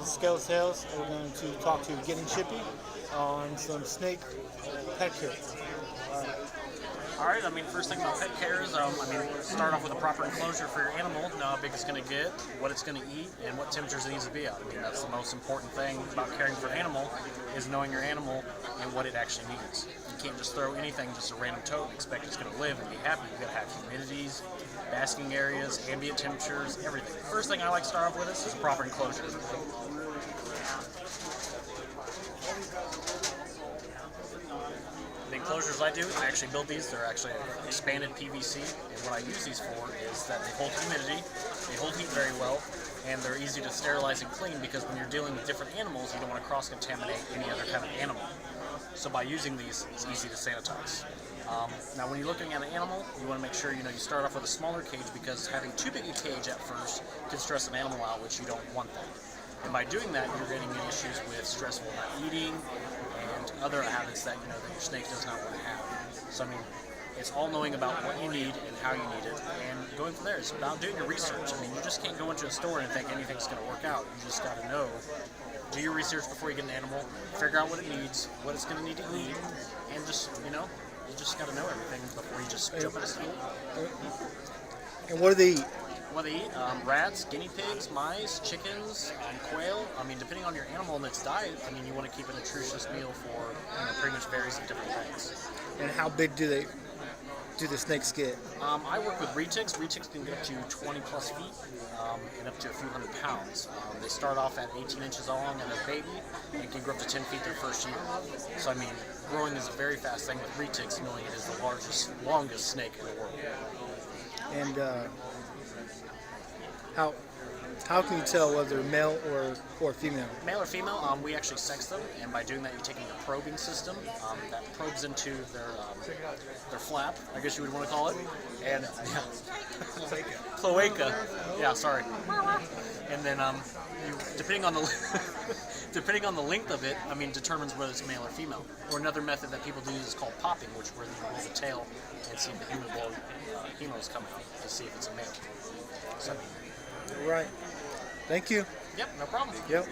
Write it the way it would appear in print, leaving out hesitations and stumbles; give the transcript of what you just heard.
Scale Sales, and we're going to talk to Gettin Shippy on some snake pet care. All right, I mean, first thing about pet care is, start off with a proper enclosure for your animal, know how big it's going to get, what it's going to eat, and what temperatures it needs to be at. I mean, that's the most important thing about caring for an animal, is knowing your animal and what it actually needs. You can't just throw anything, just a random tote, and expect it's going to live and be happy. You've got to have humidities, basking areas, ambient temperatures, everything. First thing I like to start off with is a proper enclosure. The enclosures I do, I actually build these. They're actually expanded PVC, and what I use these for is that they hold humidity, they hold heat very well, and they're easy to sterilize and clean because when you're dealing with different animals, you don't want to cross-contaminate any other kind of animal. So by using these, it's easy to sanitize. Now when you're looking at an animal, you want to make sure you start off with a smaller cage because having too big a cage at first can stress an animal out, which you don't want that. And by doing that, you're getting issues with stressful not eating and other habits that that your snake does not want to have. So I mean, it's all knowing about what you need and how you need it, and going from there. It's about doing your research. I mean, you just can't go into a store and think anything's going to work out. You just got to know. Do your research before you get an animal. Figure out what it needs, what it's going to need to eat, and just you just got to know everything before you just jump into it. And what do they eat? What they eat, rats, guinea pigs, mice, chickens, quail. I mean, depending on your animal and its diet, I mean, you want to keep a nutritious meal for pretty much varies of different things. And how big do the snakes get? I work with retics. Retics can get up to 20 plus feet and up to a few hundred pounds. They start off at 18 inches long and a baby and can grow up to 10 feet their first year. So I mean, growing is a very fast thing with retics, knowing it is the longest snake in the world. And how can you tell whether male or female? Male or female, we actually sex them, and by doing that, you're taking a probing system that probes into their flap, I guess you would want to call it, and cloaca. Yeah, sorry. And then depending on the length of it, I mean, determines whether it's male or female. Or another method that people do is called popping, which where you roll the tail and see if the hemo is coming to see if it's a male. So, Right. Thank you. Yep, no problem. Yep.